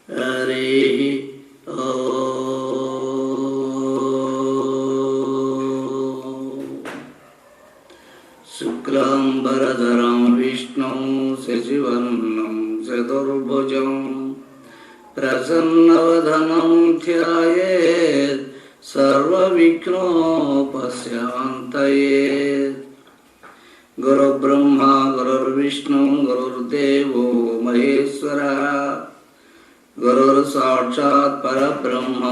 हरि शुक्लांबरधरं विष्णुं शशिवर्णं चतुर्भुजं प्रसन्नवदनं ध्यायेत् सर्वविघ्नोपशान्तये। गुरुर्ब्रह्मा गुरुर्विष्णु गुरुर्देवो महेश्वरः गुरुर्साक्षात् परब्रह्म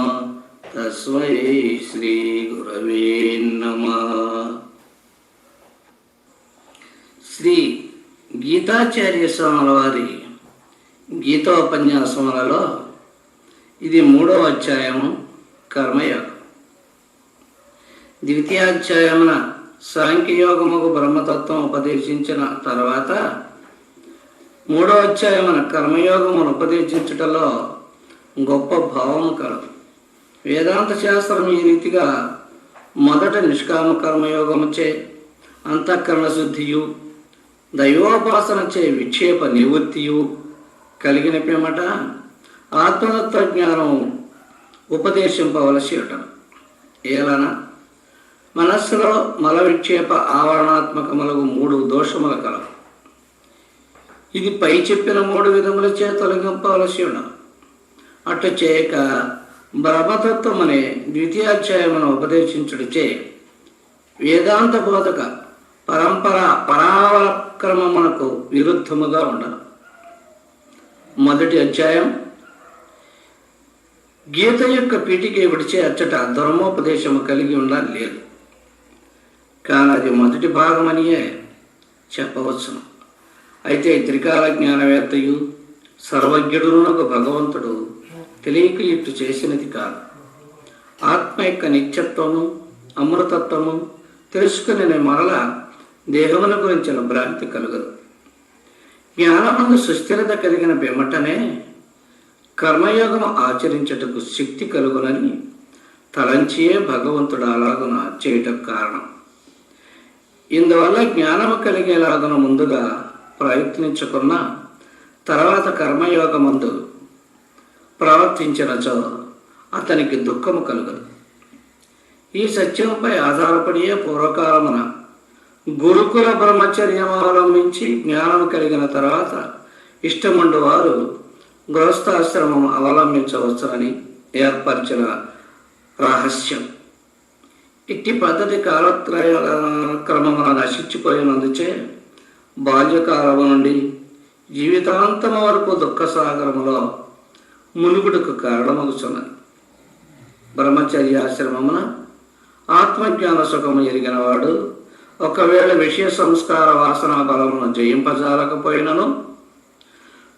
तस्मै श्री गुरवे नमः। శ్రీ గీతాచార్య స్వాముల వారి గీతోపన్యాసములలో ఇది 3వ అధ్యాయము కర్మయోగం. ద్వితీయాధ్యాయమున సాంఖ్యయోగముకు బ్రహ్మతత్వం ఉపదేశించిన తర్వాత 3వ అధ్యాయమున కర్మయోగమును ఉపదేశించుటలో గొప్ప భావము కలదు. వేదాంత శాస్త్రం ఈ రీతిగా మొదట నిష్కామ కర్మయోగముచే అంతఃకరణ శుద్ధియు దైవోపాసనచే విక్షేప నివృత్తియు కలిగిన పిమ్మట ఆత్మతత్వజ్ఞానం ఉపదేశింపవలసి ఉండను. ఏలన మనస్సులో మల విక్షేప ఆవరణాత్మకములకు 3 దోషములు కలవు. ఇది పై చెప్పిన 3 విధములచే తొలగింపవలసి ఉండను. అట్లు చేయక బ్రహ్మతత్వం అనే ద్వితీయాధ్యాయమును ఉపదేశించుటచే వేదాంత బోధక పరంపర పరాక్రమమునకు విరుద్ధముగా ఉండను. మొదటి అధ్యాయం గీత యొక్క పీఠికే విడిచే అచ్చట ధర్మోపదేశము కలిగి ఉండాలి లేదు, కానీ అది మొదటి భాగమనియే చెప్పవచ్చును. అయితే త్రికాల జ్ఞానవేత్తయు సర్వజ్ఞుడునకు భగవంతుడు తెలియక ఇట్టు చేసినది కాదు. ఆత్మ యొక్క నిత్యత్వము అమృతత్వము తెలుసుకుని మరల దేహముల గురించిన భ్రాంతి కలుగదు. జ్ఞానమందు సుస్థిరత కలిగిన పిమ్మటనే కర్మయోగము ఆచరించుటకు శక్తి కలుగునని తలంచియే భగవంతుడు అలాగున చేయటకు కారణం. ఇందువల్ల జ్ఞానము కలిగేలాగున ముందుగా ప్రయత్నించుకున్న తర్వాత కర్మయోగమందు ప్రవర్తించినచో అతనికి దుఃఖము కలుగదు. ఈ సత్యంపై ఆధారపడియే పూర్వకాలమున గురుకుల బ్రహ్మచర్యం అవలంబించి జ్ఞానం కలిగిన తర్వాత ఇష్టముండు వారు గృహస్థాశ్రమం అవలంబించవచ్చునని ఏర్పరిచిన రహస్యం. ఇట్టి పద్ధతి కాలక్రమమున నశించిపోయినందుచే బాల్యకాలము నుండి జీవితాంతము వరకు దుఃఖసాగరములో మునుగుడుకు కారణమగుచున్నది. బ్రహ్మచర్యాశ్రమమున ఆత్మజ్ఞాన సుఖము ఎరిగిన వాడు ఒకవేళ విషయ సంస్కార వాసన బలమును జయింపజాలకపోయినను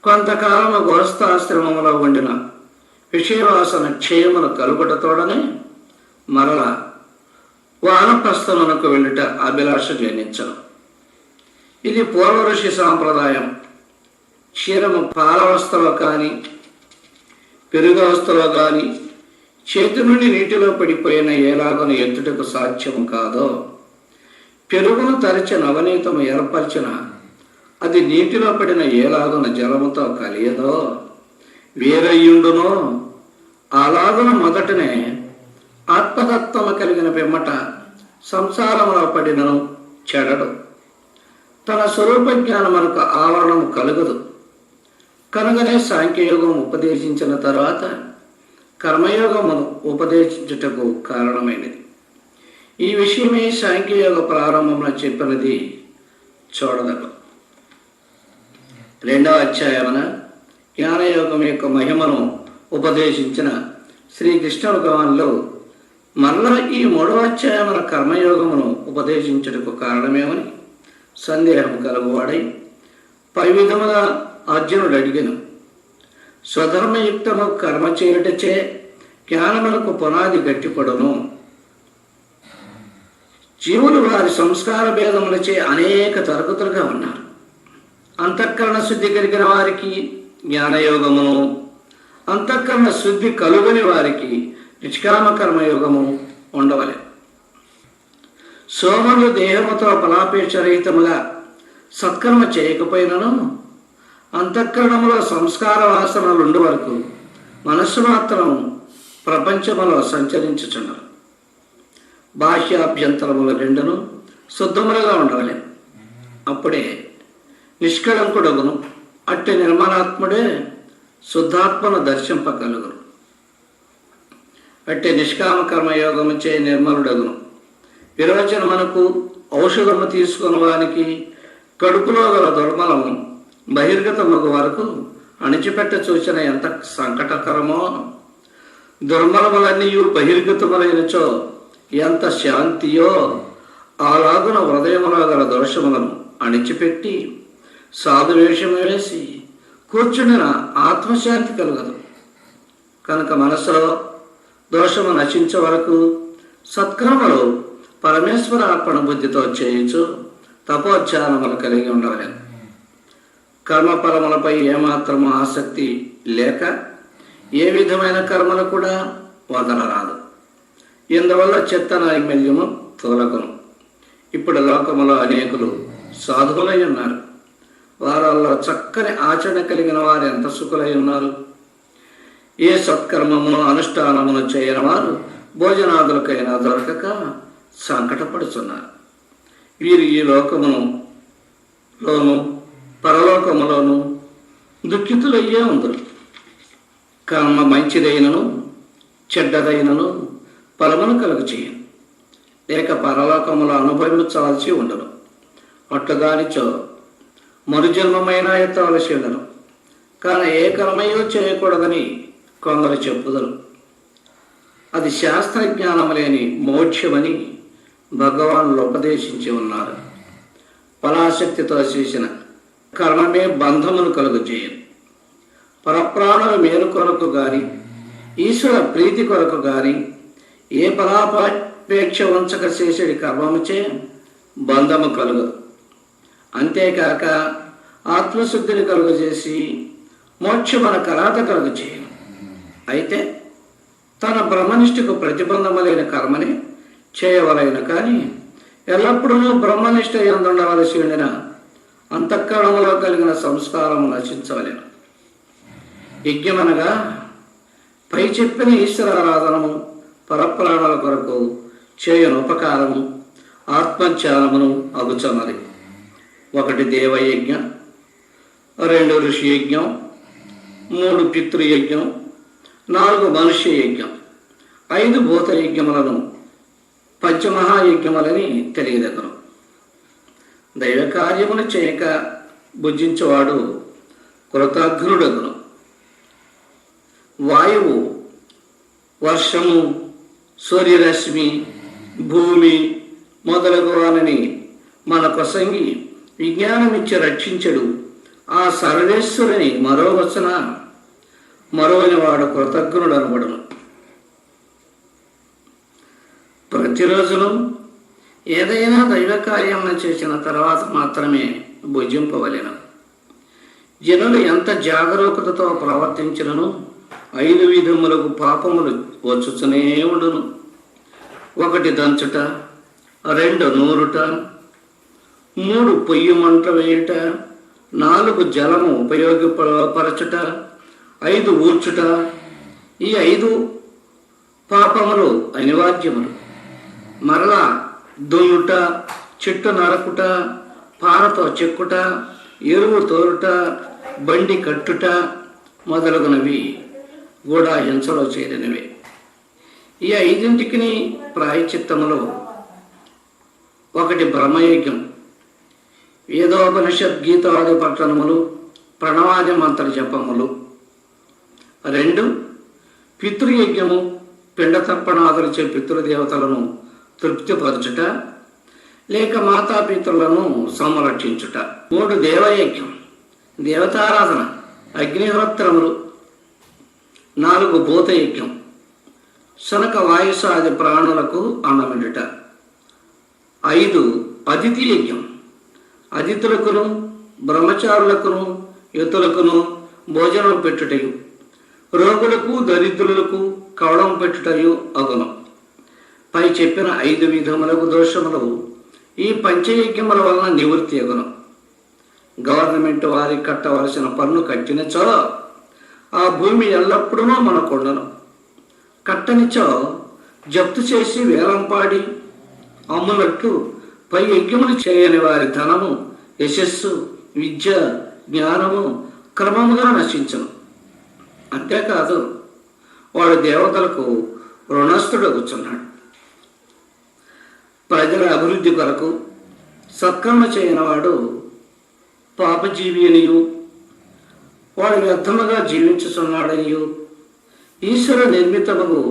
కొంతకాలము గృహస్థాశ్రమములో ఉండిన విషయవాసన క్షయమును కలుగుటతోడనే మరల వానప్రస్థమునకు వెళ్ళుట అభిలాష జనించను. ఇది పూర్వ ఋషి సాంప్రదాయం. క్షీరము పాలవస్థలో కానీ పెరుగవస్థలో కానీ చేతి నుండి నీటిలో పడిపోయిన ఏలాగున ఎత్తుటకు సాధ్యము కాదో, పెరుగును తరిచి నవనీతము ఏర్పరిచిన అది నీటిలో పడిన ఏలాగున జలముతో కలియదో వేరయ్యుండునో అలాగున మొదటనే ఆత్మతత్వము కలిగిన పిమ్మట సంసారములో పడినను చెడడు. తన స్వరూప జ్ఞానమునకు ఆవరణము కలుగదు. కనుగనే సాంఖ్యయోగం ఉపదేశించిన తర్వాత కర్మయోగమును ఉపదేశించుటకు కారణమైనది. ఈ విషయమే సాంఖ్యయోగ ప్రారంభంలో చెప్పినది చూడదగు. 2వ అధ్యాయమున జ్ఞానయోగం యొక్క మహిమను ఉపదేశించిన శ్రీకృష్ణ భగవానులు మరలా ఈ 3వ అధ్యాయమున కర్మయోగమును ఉపదేశించుటకు కారణమేమని సందేహం కలుగువాడై పై విధముగా అర్జునుడు అడిగెను. స్వధర్మయుక్తము కర్మ చేయుటచే జ్ఞానమునకు పునాది గట్టిపడును. జీవులు వారి సంస్కార భేదములచే అనేక తరగతులుగా ఉన్నారు. అంతఃకరణ శుద్ధి కలిగిన వారికి జ్ఞానయోగమును, అంతఃకరణ శుద్ధి కలుగని వారికి నిష్కామ కర్మయోగము ఉండవలె. సోమరులు దేహముతో ఫలాపేక్ష రహితముగా సత్కర్మ చేయకపోయినను అంతఃకరణములో సంస్కార వాసనలుండు వరకు మనస్సు మాత్రం ప్రపంచములో సంచరించుచున్నారు. బాహ్యాభ్యంతరముల రెండును శుద్ధములుగా ఉండవలే, అప్పుడే నిష్కళంకుడగును. అట్టి నిర్మలాత్ముడే శుద్ధాత్మను దర్శింపగలుగును. అట్టి నిష్కామ కర్మయోగము చే నిర్మలుడగును. విరోచనమునకు ఔషధము తీసుకుని వానికి కడుపులో గల దుర్మలము బహిర్గతమగు వరకు అణిచిపెట్ట చూచిన ఎంత సంకటకరమో, దుర్మలములన్నీ బహిర్గతములైనచో ఎంత శాంతియో, అలాగున హృదయములో గల దోషములను అణిచిపెట్టి సాధువేషము వేసి కూర్చుండిన ఆత్మశాంతి కలుగదు. కనుక మనసులో దోషము నశించే వరకు సత్కర్మలు పరమేశ్వర అర్పణ బుద్ధితో చేయించు తపోధ్యానములు కలిగి ఉండవలేదు. కర్మఫలములపై ఏమాత్రము ఆసక్తి లేక ఏ విధమైన కర్మలు కూడా వదలరాదు. ఇందువల్ల చిత్త నైర్మల్యము తొలగును. ఇప్పుడు లోకములో అనేకులు సాధువులై ఉన్నారు. వారల్లో చక్కని ఆచరణ కలిగిన వారు ఎంత సుఖులై ఉన్నారు. ఏ సత్కర్మమును అనుష్ఠానమును చేయని వారు భోజనాదులకైనా దొరకక సంకటపడుతున్నారు. వీరు ఈ లోకములోను పరలోకములోను దుఃఖితులయ్యే ఉందరు. కర్మ మంచిదైనను చెడ్డదైనను ఫలమును కలుగు చేయను, లేక పరలోకములో అనుభవించవలసి ఉండను. అట్టుగానిచో మరుజన్మమైన ఎత్తవలసి ఉండను. కానీ ఏ కర్మయో చేయకూడదని కొందరు చెప్పుదరు. అది శాస్త్రజ్ఞానము లేని మోక్షమని భగవానులు ఉపదేశించి ఉన్నారు. ఫలాశక్తితో చేసిన కర్మమే బంధమును కలుగు చేయను. పరప్రాణుల మేలు కొరకు గాని ఈశ్వర ప్రీతి కొరకు గాని ఏ ఫలాపేక్ష ఉంచక చేసేది కర్మముచే బంధము కలుగదు. అంతేకాక ఆత్మశుద్ధిని కలుగజేసి మోక్షమన కరాత కలుగు చేయను. అయితే తన బ్రహ్మనిష్ఠకు ప్రతిబంధములైన కర్మని చేయవలైన కానీ ఎల్లప్పుడూ బ్రహ్మనిష్ట ఎందుండవలసి ఉండిన అంతఃకరణములో కలిగిన సంస్కారము నశించవలేను. యజ్ఞమనగా పై చెప్పిన ఈశ్వరారాధనము పరప్రాణుల కొరకు చేయను ఉపకారము ఆత్మధ్యానమును అగుచున్నది. 1 దేవయజ్ఞం, 2 ఋషి యజ్ఞం, 3 పితృయజ్ఞం, 4 మనుష్య యజ్ఞం, 5 భూత యజ్ఞములను పంచమహాయజ్ఞములని తెలియదగను. దైవ కార్యమును చేయక భుజించేవాడు కృతజ్ఞుడగును. వాయువు, వర్షము, సూర్యరశ్మి, భూమి మొదలగు వారిని మన కొసంగి విజ్ఞానమిచ్చి రక్షించడు. ఆ సర్వేశ్వరుని మరో వచన మరోని వాడు కృతజ్ఞుడు అనబడును. ప్రతిరోజును ఏదైనా దైవ కార్యమును చేసిన తర్వాత మాత్రమే భుజింపవలెను. జనులు ఎంత జాగరూకతతో ప్రవర్తించినను 5 విధములకు పాపములు వచ్చుచునే ఉండును. 1 దంచుట, 2 నూరుట, 3 పొయ్యి మంట వేయుట, 4 జలము ఉపయోగపరచుట, 5 ఊడ్చుట. ఈ 5 పాపములు అనివార్యములు. మరలా దున్నుట, చెట్టు నరకుట, పారతో చెక్కుట, ఎరువు తోరుట, బండి కట్టుట మొదలగునవి కూడా హింసలో చేరినవి. ఈ 5ంటికి ప్రాయశ్చిత్తములు: 1 బ్రహ్మయజ్ఞం, వేదోపనిషద్ గీతాది పఠనములు, ప్రణవాది మంత్ర జపములు. 2 పితృయజ్ఞము, పిండ తర్పణాదులచే పితృదేవతలను తృప్తిపరచుట లేక మాతాపితృలను సంరక్షించుట. 3 దేవయజ్ఞం, దేవతారాధన, అగ్నిహోత్రములు. 4 భూతయజ్ఞం, శనక వాయుసాది ప్రాణులకు అన్నమిడుట. 5 అతిథి యజ్ఞం, అతిథులకును బ్రహ్మచారులకును యుతులకును భోజనం పెట్టుటయు, రోగులకు దరిద్రులకు కవడం పెట్టుటయు అగును. పై చెప్పిన 5 విధములకు దోషములు ఈ పంచయజ్ఞముల వలన నివృత్తి అగును. గవర్నమెంట్ వారికి కట్టవలసిన పన్ను కట్టినచో ఆ భూమి ఎల్లప్పుడూ మనకుండను. కట్టనిచో జప్తు చేసి వేలంపాడి అమ్మునట్లు పై యజ్ఞములు చేయని వారి ధనము, యశస్సు, విద్య, జ్ఞానము క్రమముగా నశించను. అంతేకాదు వాడు దేవతలకు రుణస్థుడగుచున్నాడు. ప్రజల అభివృద్ధి కొరకు సత్కర్మ చేయనివాడు పాపజీవి అనియు, వాడు వ్యర్థముగా జీవించుచున్నాడనియు, ఈశ్వర నిర్మితముగు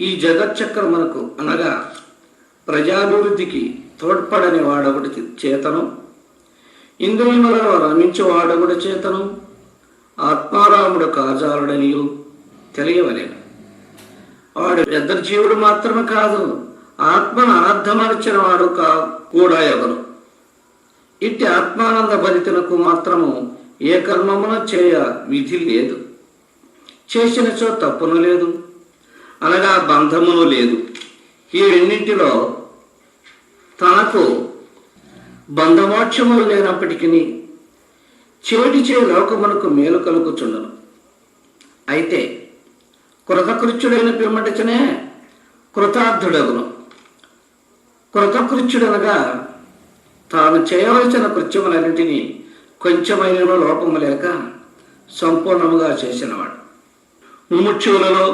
ఈ జగచ్చక్రమునకు అనగా ప్రజాభివృద్ధికి తోడ్పడని వాడొకటి చేతను, ఇంద్రియములలో రమించు వాడొకటి చేతను ఆత్మారాముడు కాజాలుడనియు తెలియవలేను. వాడు వ్యర్థ జీవుడు మాత్రమే కాదు, ఆత్మను అనర్థమర్చిన వాడు కూడా ఎవరు. ఇట్టి ఆత్మానంద భరితునకు మాత్రము ఏ కర్మమును చేయ విధి లేదు. చేసినచో తప్పును లేదు, అనగా బంధమును లేదు. ఈ రెండింటిలో తనకు బంధమోక్షములు లేనప్పటికీ చేటి చే లోకమునకు మేలు కలుగుచుండను. అయితే కృతకృత్యుడైన పిమ్మటచనే కృతార్థుడగును. కృతకృత్యుడనగా తాను చేయవలసిన కృత్యములన్నింటినీ కొంచెమైన లోపము లేక సంపూర్ణముగా చేసినవాడు. ముముక్షువులలో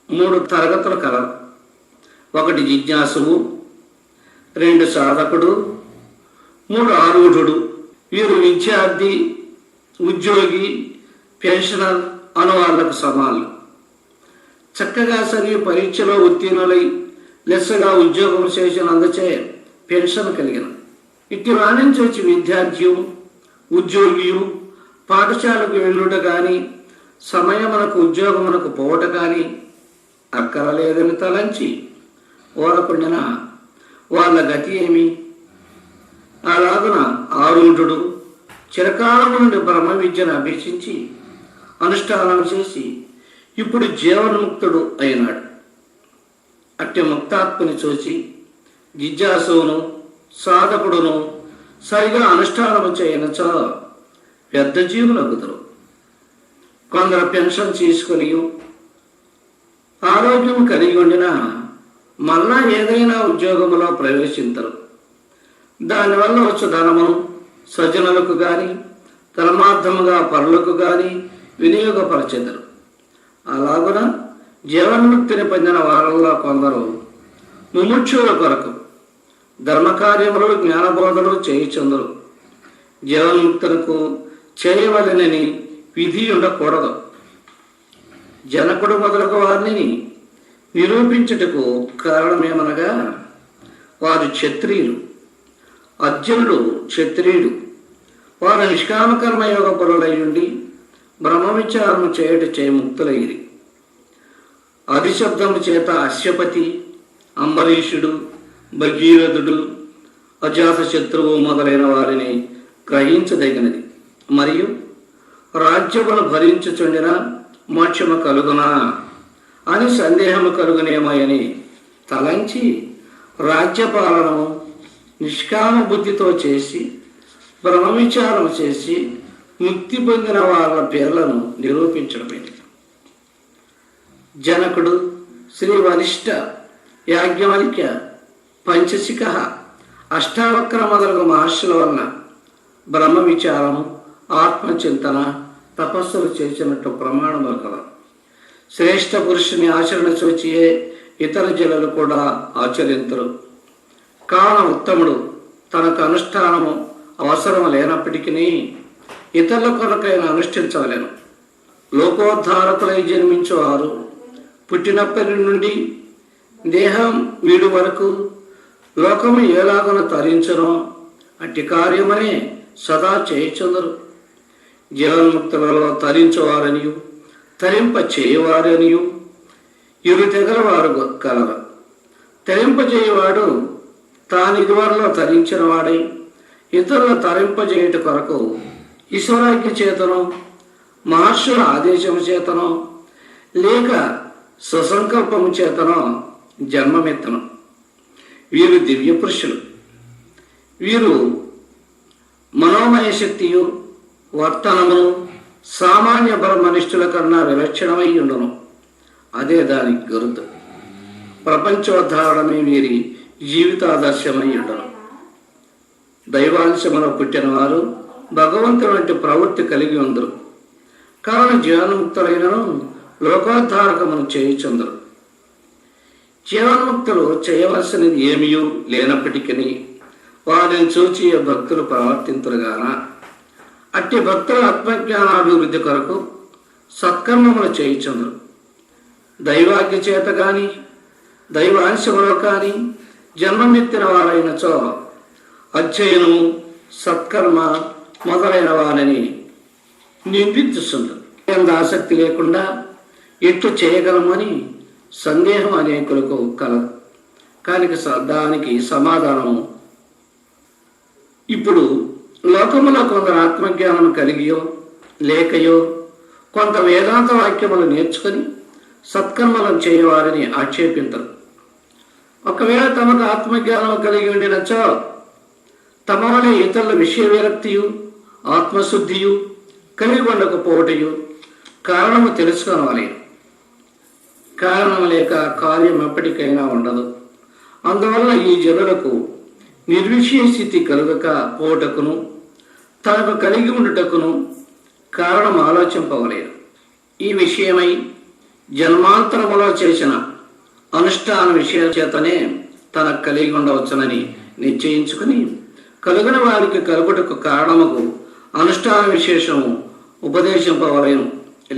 3 తరగతులు కలవు. 1 జిజ్ఞాసువు, 2 సాధకుడు, 3 ఆరూఢుడు. వీరు విద్యార్థి, ఉద్యోగి, పెన్షనర్ అను వాళ్లకు సమానులు. చక్కగా చదివి పరీక్షలో ఉత్తీర్ణులై లెస్సగా ఉద్యోగం చేసినందుచే పెన్షన్ కలిగిన ఇట్టి వాణించి వచ్చి విద్యార్థి, ఉద్యోగియు పాఠశాలకు వెళ్ళుట కానీ సమయమునకు ఉద్యోగమునకు పోవట కానీ అక్కరలేదని తలంచి ఓరకుండిన వాళ్ళ గతి ఏమి? అలాగున ఆరూఢుడు చిరకాలము నుండి బ్రహ్మ విద్యను అభ్యసించి అనుష్ఠానం చేసి ఇప్పుడు జీవన్ముక్తుడు అయినాడు. అట్టి ముక్తాత్మని చూసి జిజ్ఞాసును సాధకుడును సరిగా అనుష్ఠానము చేయనచో పెద్ద జీవులగుదురు. కొందరు పెన్షన్ తీసుకొని ఆరోగ్యం కలిగి ఉండినా మళ్ళా ఏదైనా ఉద్యోగంలో ప్రవేశించరు. దానివల్ల వచ్చు ధనమును స్వజనులకు కానీ ధర్మార్థముగా పరులకు కానీ వినియోగపరచెదరు. అలాగున జీవన్ముక్తిని పొందిన వారంలో కొందరు ముముక్షుల కొరకు ధర్మకార్యములు జ్ఞానబోధలు చేయుచుందరు. జీవన్ముక్తులకు చేయవలనని విధి ఉండకూడదు. జనకుడు మొదలగు వారిని నిరూపించుటకు కారణమేమనగా వారు క్షత్రియులు, అర్జునుడు క్షత్రియుడు. వారు నిష్కామకర్మయోగ పరులయ్యుండి బ్రహ్మ విచారము చేయుట చేయ ముక్తులయ్యి. అధిశబ్దము చేత అశ్వపతి, అంబరీషుడు, భగీరథుడు, అజాతశత్రువు మొదలైన వారిని గ్రహించదగినది. మరియు రాజ్యమును భరించుచుండిన మోక్షము కలుగునా అని సందేహము కలుగునేమని తలంచి రాజ్యపాలనము నిష్కామ బుద్ధితో చేసి బ్రహ్మ విచారం చేసి ముక్తి పొందిన వాళ్ళ పేర్లను నిరూపించడమైంది. జనకుడు, శ్రీ వరిష్ఠ, యాజ్ఞవల్క్య, పంచశిఖ, అష్టావక్ర మొదలగు మహర్షుల వలన బ్రహ్మ విచారము, ఆత్మచింతన, తపస్సులు చేసినట్టు ప్రమాణములు కలవు. శ్రేష్ఠ పురుషుని ఆచరణ చూచియే ఇతర జనులు కూడా ఆచరించరు. కావున ఉత్తముడు తనకు అనుష్ఠానము అవసరం లేనప్పటికీ ఇతరుల కొరకైనా అనుష్ఠించవలేను. లోకోద్ధారకులై జన్మించేవారు పుట్టినప్పటి నుండి దేహం వీడు వరకు లోకము ఎలాగున తరించునో అట్టి కార్యమనే సదా చేయుచుందరు. జీవన్ముక్తులలో తరించేవారనియు తరింప చేయవారనియు ఇరు తెగల వారు కలరు. తరింపజేయవాడు తాను ఇదివరలో తరించిన వాడై ఇతరుల తరింపజేయుట కొరకు ఈశ్వరాజ్ఞ చేతనో మహర్షుల ఆదేశము చేతనో లేక సుసంకల్పము చేతనో జన్మమెత్తను. వీరు దివ్య పురుషులు. వీరు మనోమయ శక్తియు వర్తనమును సామాన్య బ్రహ్మనిష్ఠుల కన్నా విలక్షణమై ఉండును. అదే దానికి గుర్తు. ప్రపంచోద్ధారణమే వీరి జీవితాదర్శమై ఉండును. దైవాంశములో పుట్టిన వారు భగవంతుడు వంటి ప్రవృత్తి కలిగి ఉందరు. కావున జీవన్ముక్తులైనను లోకోద్ధారకమును చేయుచుందరు. జీవన్ముక్తులు చేయవలసినది ఏమీ లేనప్పటికీ వారిని చూచి భక్తులు ప్రవర్తింతురుగాన అట్టి భక్తుల ఆత్మజ్ఞానాభివృద్ధి కొరకు సత్కర్మములు చేయుచుందరు. దైవాజ్ఞ చేత కానీ దైవాంశములో కానీ జన్మమెత్తిన వారైనచో అధ్యయనము సత్కర్మ మొదలైన వారిని నిందించుతుంది. ఆసక్తి లేకుండా ఎట్లు చేయగలమని సందేహం అనేకులకు కలదు. కానీ దానికి సమాధానం, ఇప్పుడు లోకములో కొందరు ఆత్మజ్ఞానం కలిగియో లేకయో కొంత వేదాంత వాక్యములు నేర్చుకొని సత్కర్మలను చేయవారిని ఆక్షేపించరు. ఒకవేళ తమకు ఆత్మజ్ఞానం కలిగి ఉండినచో తమ వలె ఇతరుల విషయ విరక్తియు ఆత్మశుద్ధియు కలిగి ఉండకపోవటయు కారణము తెలుసుకోవాలి. కారణం లేక కార్యం ఎప్పటికైనా ఉండదు. అందువల్ల ఈ జనులకు నిర్విషయ స్థితి కలుగక పోవటకును తనకు కలిగి ఉండుటకును కారణం ఆలోచింపవలేదు. ఈ విషయమై జన్మాంతరములో చేసిన అనుష్ఠాన విషయం చేతనే తనకు కలిగి ఉండవచ్చునని నిశ్చయించుకుని కలుగున వారికి కలుగుటకు కారణముకు అనుష్ఠాన విశేషము ఉపదేశింపవలేను.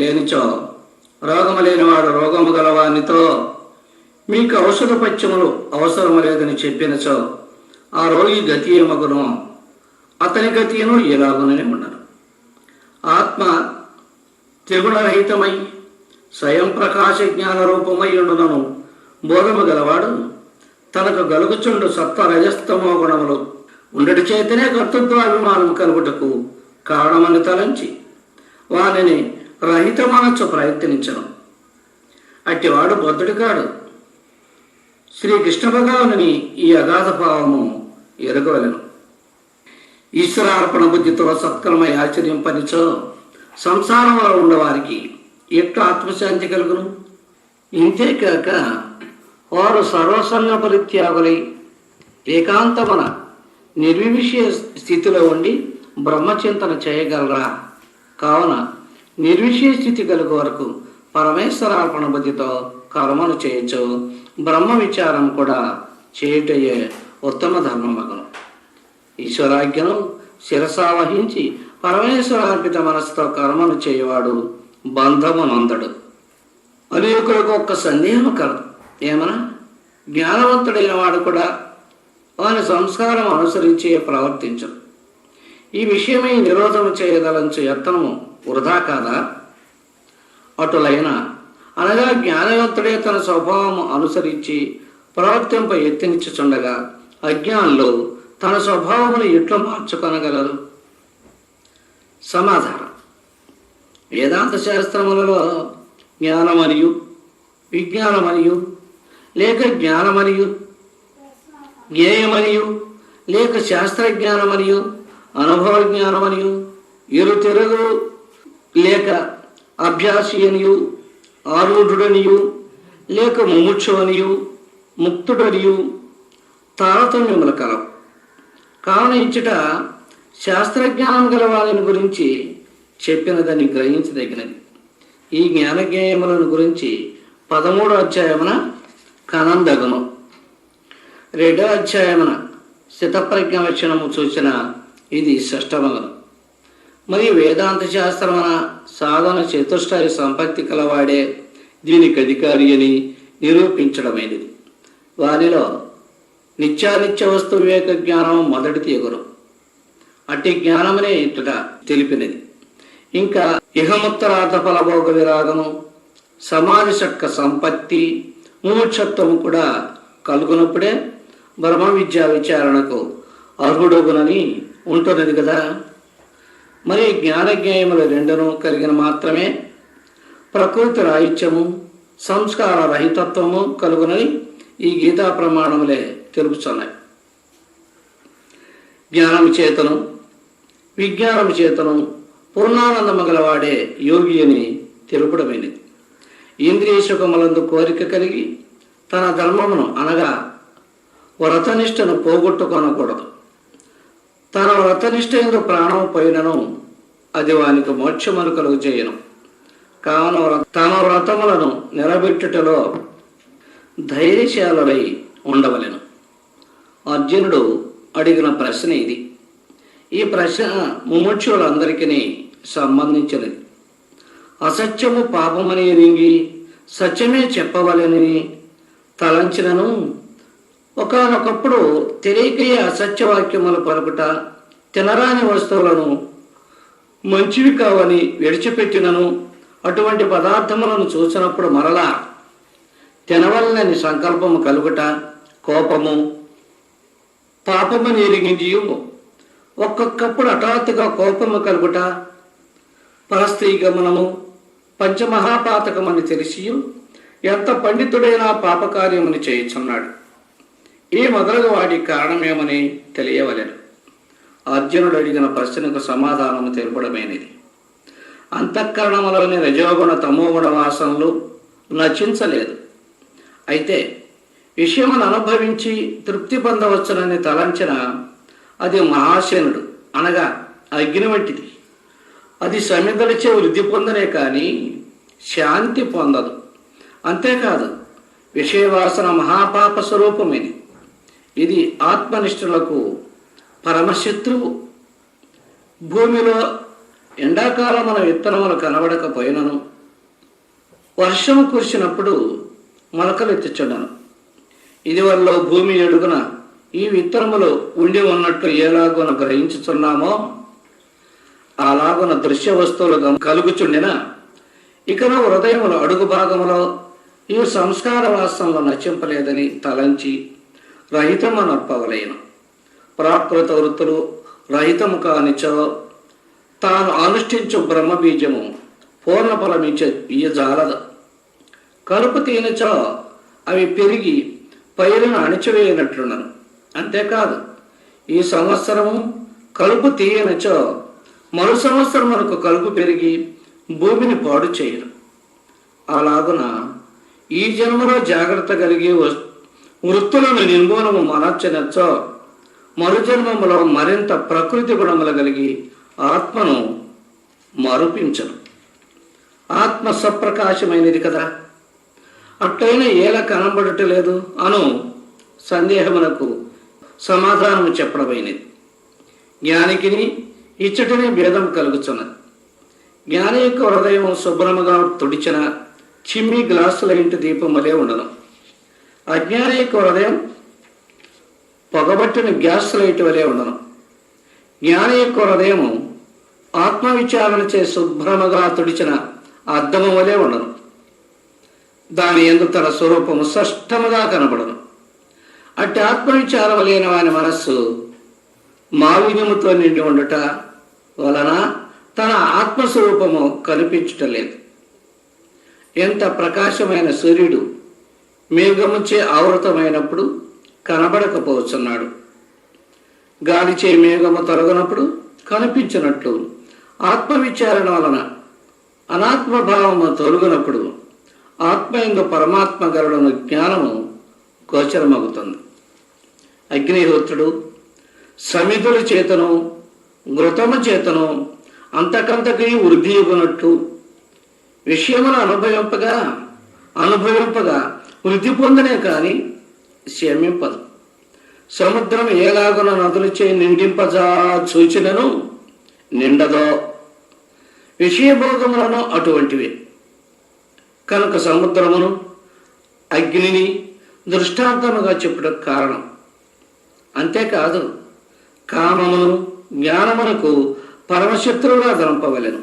లేనిచో రోగము లేనివాడు రోగము గలవానితో మీకు ఔషధ పథ్యములు అవసరము లేదని చెప్పినచో ఆ రోగి గతి ఏమగునో అతని గతిను ఎలాగునని ఉండను. ఆత్మ త్రిగుణరహితమై స్వయం ప్రకాశ జ్ఞాన రూపమై ఉండునను బోధము గలవాడు తనకు గలుగుచుండు సత్వ రజస్తమో గుణములు ఉండటి చేతనే కర్తృత్వాభిమానం కలుగుటకు కారణమని తలంచి వానిని రహితమనొచ్చు ప్రయత్నించను. అట్టివాడు బద్ధుడు కాడు. శ్రీకృష్ణ భగవానుని ఈ అగాధ భావము ఎరగవలెను. ఈశ్వరార్పణ బుద్ధితో సత్కర్మ ఆచరింపనిచో సంసారంలో ఉన్నవారికి ఎట్లు ఆత్మశాంతి కలుగును. ఇంతేకాక వారు సర్వసంగ పరిత్యాగులై ఏకాంతమన నిర్విషయ స్థితిలో ఉండి బ్రహ్మచింతన చేయగలరా? కావున నిర్విషయ స్థితి కలుగు వరకు పరమేశ్వరార్పణ బుద్ధితో కర్మను చేయొచ్చు. బ్రహ్మ విచారం కూడా చేయుటయే ఉత్తమ ధర్మమగను. ఈశ్వరాజ్ఞను శిరసావహించి పరమేశ్వరార్పిత మనసుతో కర్మను చేయవాడు బంధమునందడు. అనేకులకు ఒక్క సందేహం కలదు. ఏమనా జ్ఞానవంతుడైన వాడు కూడా వాని సంస్కారం అనుసరించి ప్రవర్తించడు. ఈ విషయమై నిరోధము చేయదలంచు యత్నము వృధా కాదా? అటులైన అనగా జ్ఞానవంతుడే తన స్వభావము అనుసరించి ప్రవర్తింప ఎత్తినిచ్చుచుండగా అజ్ఞానులు తన స్వభావమును ఎట్లు మార్చుకొనగలరు? సమాధానం: వేదాంత శాస్త్రములలో జ్ఞానమరియు విజ్ఞానమరియు లేక జ్ఞానమరియు జ్ఞేయమరియు లేక శాస్త్రజ్ఞానమరియు అనుభవ జ్ఞానమరియు ఇరుతిరుగు లేక అభ్యాసి అనియు ఆరూఢుడనియు లేక ముముక్షు అనియు ముక్తుడనియు తారతమ్యముల కలవు. కావున ఇచ్చట శాస్త్రజ్ఞానం గల వారిని గురించి చెప్పినదని గ్రహించదగినది. ఈ జ్ఞానజ్ఞేయములను గురించి 13వ అధ్యాయమున కనందగును. 2వ అధ్యాయమున స్థితప్రజ్ఞ లక్షణము సూచన ఇది షష్టమగను. మరియు వేదాంత శాస్త్రమున సాధన చతుష్టయ సంపత్తి కలవాడే దీనికి అధికారి అని నిరూపించడమైనది. వారిలో నిత్యానిత్య వస్తు వివేక జ్ఞానం మొదటి తీగును. అట్టి జ్ఞానమనే ఇటుట తెలిపినది. ఇంకా ఇహముత్తరార్థ ఫలభోగ విరాగము సమాధి షట్క సంపత్తి ముముక్షత్వము కూడా కలుగునప్పుడే బ్రహ్మ విద్యా విచారణకు అర్హుడగునని ఉంటున్నది కదా. మరి జ్ఞానజ్ఞేయములు రెండును కలిగిన మాత్రమే ప్రకృతి రాహిత్యము సంస్కార రహితత్వము కలుగునని ఈ గీతా ప్రమాణములే తెలుపుతున్నాయి. జ్ఞానము చేతను విజ్ఞానము చేతను పూర్ణానందము గలవాడే యోగి అని తెలుపడమైనది. ఇంద్రియ సుఖములందు కోరిక కలిగి తన ధర్మమును అనగా వ్రతనిష్టను పోగొట్టుకొనకూడదు. తన వ్రతనిష్ట ఎందు ప్రాణం పోయినను అది వానికి మోక్షమును కలుగు చేయను. కావున తమ వ్రతములను నిలబెట్టుటలో ధైర్యశాలుడై ఉండవలెను. అర్జునుడు అడిగిన ప్రశ్న ఇది. ఈ ప్రశ్న ముముక్షులందరికీ సంబంధించినది. అసత్యము పాపమని ఎరిగి సత్యమే చెప్పవలెనని తలంచినను ఒకానొకప్పుడు తెలియకయే అసత్యవాక్యములు పలుకుట, తినరాని వస్తువులను మంచివి కావని విడిచిపెట్టినను అటువంటి పదార్థములను చూసినప్పుడు మరలా తినవలనని సంకల్పము కలుగుట, కోపము పాపమని ఎరిగించి ఒక్కొక్కప్పుడు హఠాత్తుగా కోపము కలుగుట, పరస్త్రీ గమనము పంచమహాపాతకమని తెలిసి ఎంత పండితుడైనా పాపకార్యమని చేయుచున్నాడు. ఈ మొదలగు వాటి కారణమేమని తెలియవలెను. అర్జునుడు అడిగిన ప్రశ్నకు సమాధానము తెలుపడమైనది. అంతఃకరణములోని రజోగుణ తమోగుణ వాసనలు నశించలేదు. అయితే విషయమును అనుభవించి తృప్తి పొందవచ్చునని తలంచిన అది మహాశనుడు అనగా అగ్ని వంటిది. అది సమిధలచే వృద్ధి పొందనే కానీ శాంతి పొందదు. అంతేకాదు విషయవాసన మహాపాప స్వరూపమైనది. ఇది ఆత్మనిష్ఠులకు పరమశత్రువు. భూమిలో ఎండాకాలమున విత్తనములు కనబడకపోయినను వర్షము కురిసినప్పుడు మొలకలు ఎత్తుచుండను. ఇది వల్ల భూమి అడుగున ఈ విత్తనములు ఉండి ఉన్నట్టు ఎలాగున గ్రహించుచున్నామో అలాగున దృశ్య వస్తువులు కలుగుచుండిన ఇకను హృదయముల అడుగు భాగములో ఈ సంస్కార వాసనలు నశింపలేదని తలంచి రహితము నొప్పవలేను. ప్రాకృత వృత్తులు రహితము కానిచో తాను అనుష్ఠించు బ్రహ్మబీజము పూర్ణ ఫలమిచ్చే ఇయ్యజాలదు. కలుపు తీనిచో అవి పెరిగి పైరును అణిచివేయనట్లున్నను. అంతేకాదు ఈ సంవత్సరము కలుపు తీయనిచో మరు సంవత్సరం మనకు కలుపు పెరిగి భూమిని పాడు చేయను. అలాగున ఈ జన్మలో జాగ్రత్త కలిగి వృత్తులను నిర్మూలము మనర్చనచ్చో మరు జన్మములో మరింత ప్రకృతి గుణములు కలిగి ఆత్మను మరుపించను. ఆత్మ సప్రకాశమైనది కదా, అట్లయినా ఎలా కనబడటలేదు అను సందేహమునకు సమాధానము చెప్పడమైనది. జ్ఞానికిని ఇచ్చటనే భేదం కలుగుతున్నది. జ్ఞాని యొక్క హృదయం శుభ్రముగా తుడిచిన చిమ్మి గ్లాసుల ఇంటి దీపం వలె ఉండను. అజ్ఞాని యొక్క హృదయం పొగబట్టిన గ్యాస్ లైట్ వలె ఉండను. జ్ఞాని యొక్క హృదయం ఆత్మవిచారణ చే శుభ్రముగా తుడిచిన అద్దము వలె ఉండను. దాని యందు తన స్వరూపము స్పష్టముగా కనబడను. అట్టి ఆత్మవిచారం లేని వాని మనస్సు మాలిన్యముతో నిండి ఉండుట వలన తన ఆత్మస్వరూపము కనిపించటలేదు. ఎంత ప్రకాశమైన సూర్యుడు మేఘముచే ఆవృతమైనప్పుడు కనబడకపోతున్నాడు. గాలిచే మేఘము తొలగినప్పుడు కనిపించినట్లు ఆత్మవిచారణ వలన అనాత్మభావము తొలగినప్పుడు ఆత్మయందు పరమాత్మ గరుడను జ్ఞానము గోచరమవుతుంది. అగ్నిహోత్రుడు సమిధుల చేతను ఘృతము చేతను అంతకంతకీ వృద్ధి ఇవ్వనట్టు విషయమును అనుభవింపగా వృద్ధి పొందనే కానీ శమింపదు. సముద్రం ఏలాగున నదులచే నిండింపజా సూచనను నిండదో విషయభోగములను అటువంటివి. కనుక సముద్రమును అగ్నిని దృష్టాంతముగా చెప్పుట కారణం. అంతేకాదు కామమును జ్ఞానమునకు పరమశత్రువుగా దంపవలెను.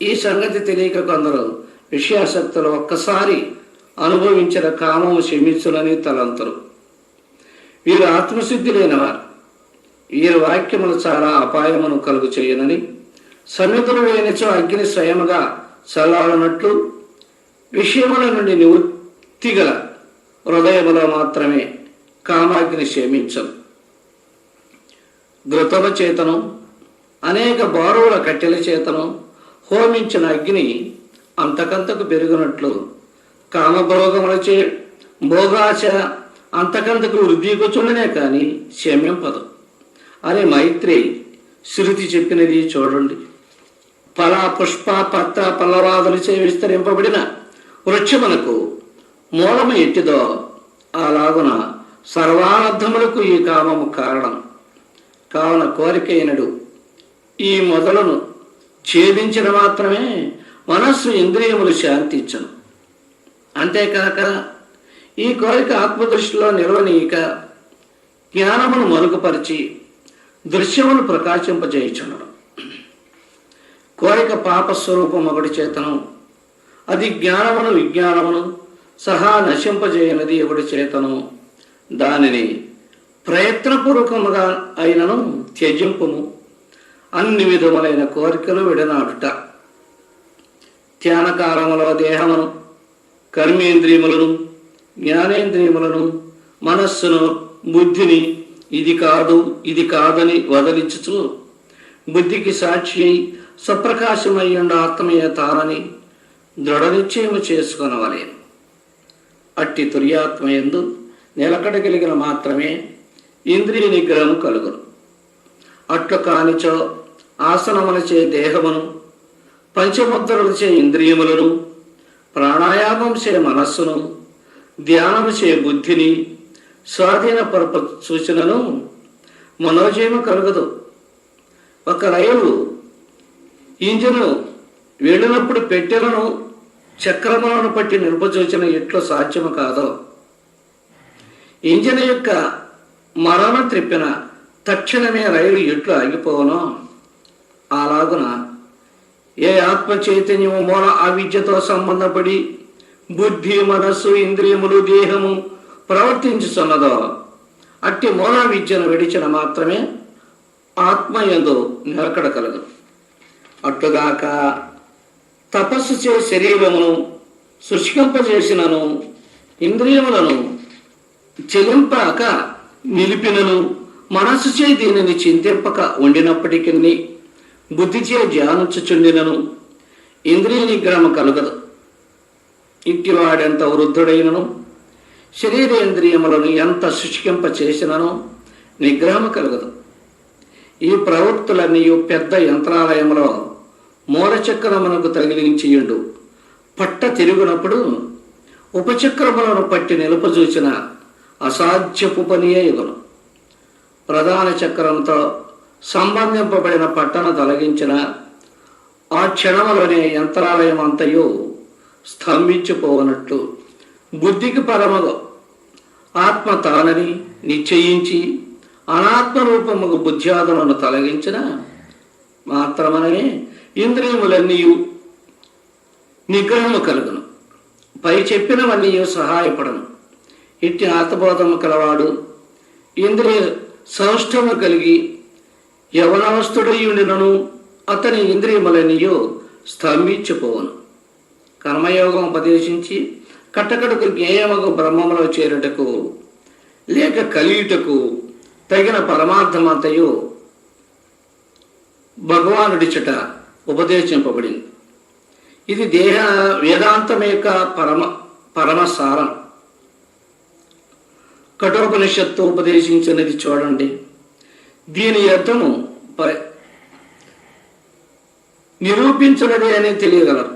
ఈ సంగతి తెలియక కొందరు విషయాసక్తులు ఒక్కసారి అనుభవించిన కామము శమించునని తలంతరు. వీరు ఆత్మశుద్ధి లేనివారు. వీరి వాక్యములు చాలా అపాయమును కలుగు చేయనని సమిధులు వేనిచో అగ్ని స్వయముగా చల్లాలన్నట్లు విషయముల నుండి నివృత్తిగల హృదయములో మాత్రమే కామాగ్ని శమించను. ఘృతము చేతను అనేక బారువుల కట్టెల చేతను హోమించిన అగ్ని అంతకంతకు పెరిగినట్లు కామభోగములచే భోగాశ అంతకంతకు వృద్ధికొచ్చుండనే కానీ శమ్యంపదు అని మైత్రి శృతి చెప్పినది చూడండి. ఫల పుష్ప పత్ర పల్లవాదులచే విస్తరింపబడిన వృక్షమునకు మూలము ఎట్టిదో అలాగున సర్వానర్థములకు ఈ కామము కారణం. కావున కోరికైనడు ఈ మొదలను ఛేదించిన మాత్రమే మనస్సు ఇంద్రియములు శాంతించను. అంతేకాక ఈ కోరిక ఆత్మదృష్టిలో నిలవనీయక జ్ఞానమును మరుగుపరిచి దృశ్యమును ప్రకాశింపజేయుచుండడం. కోరిక పాపస్వరూపం ఒకటి చేతను, అది జ్ఞానమును విజ్ఞానమును సహా నశింపజేయనది ఒకటి చేతను. దానిని ప్రయత్నపూర్వకముగా అయినను త్యజింపుము. అన్ని విధములైన కోరికలు విడనాడుట. ధ్యానకాలములో దేహమును, కర్మేంద్రియములను, జ్ఞానేంద్రియములను, మనస్సును, బుద్ధిని ఇది కాదు ఇది కాదని వదలించుచు బుద్ధికి సాక్షి అయి సప్రకాశమయ్యుండ ఆత్మీయ తానని దృఢ నిశ్చయము చేసుకొనవలేను. అట్టి తుర్యాత్మయందు నిలకడ కలిగిన మాత్రమే ఇంద్రియ నిగ్రహము కలుగును. అట్లు కానిచో ఆసనములచే దేహమును, పంచముద్రలచే ఇంద్రియములను, ప్రాణాయామంచే మనస్సును, ధ్యానముచే బుద్ధిని స్వాధీనపరప సూచనను మనోజయము కలుగదు. ఒక రైలు ఇంజను వెళ్ళినప్పుడు పెట్టెలను చక్రములను పట్టి నిలుపచూచిన ఎట్లు సాధ్యము కాదో, ఇంజన్ యొక్క మరణ త్రిప్పిన తక్షణమే రైలు ఎట్లు ఆగిపోవనో అలాగున ఏ ఆత్మ చైతన్యము మూల అవిద్యతో సంబంధపడి బుద్ధి, మనస్సు, ఇంద్రియములు, దేహము ప్రవర్తించుతున్నదో అట్టి మూల విద్యను విడిచిన మాత్రమే ఆత్మయందు నిలకడ కలదు. అట్టుగాక తపస్సు చే శరీరమును శుష్కింపజేసినను, ఇంద్రియములను చెలింపాక నిలిపినను, మనస్సుచే దీనిని చింతింపక ఉండినప్పటికీ బుద్ధిచే ధ్యానించుచుండినను ఇంద్రియ నిగ్రహము కలుగదు. ఇంటివాడెంత వృద్ధుడైనను శరీరేంద్రియములను ఎంత శుష్కింప చేసినను నిగ్రహము కలుగదు. ఈ ప్రవృత్తులన్నీ పెద్ద యంత్రాలయంలో మూలచక్రమునకు తగిలించియుండు పట్ట తిరుగునప్పుడు ఉపచక్రములను పట్టి నిలుపజూచిన అసాధ్యపు పనియే ఇగును. ప్రధాన చక్రంతో సంబంధింపబడిన పట్టను తొలగించిన ఆ క్షణములోనే యంత్రాలయం అంతయు స్తంభించిపోవనట్లు బుద్ధికి పరమగు ఆత్మ తానని నిశ్చయించి అనాత్మ రూపముగు బుద్ధ్యాదులను తొలగించిన మాత్రమనే ఇంద్రియములన్నీ నిగ్రహము కలుగును. పై చెప్పినవన్నీ సహాయపడను. ఇట్టి ఆత్మబోధము కలవాడు ఇంద్రియ సౌష్ఠము కలిగి యవనవస్థుడై ఉండినను అతని ఇంద్రియములన్నీ స్తంభించిపోవను. కర్మయోగం ఉపదేశించి కట్టకడకు జ్ఞేయమగు బ్రహ్మములో చేరుటకు లేక కలియుటకు తగిన పరమార్థమంతయు భగవానుడిచట ఉపదేశింపబడింది. ఇది దేహ వేదాంతం యొక్క పరమసారం. కఠోపనిషత్తు ఉపదేశించినది చూడండి. దీని అర్థము నిరూపించినది అని తెలియగలరు.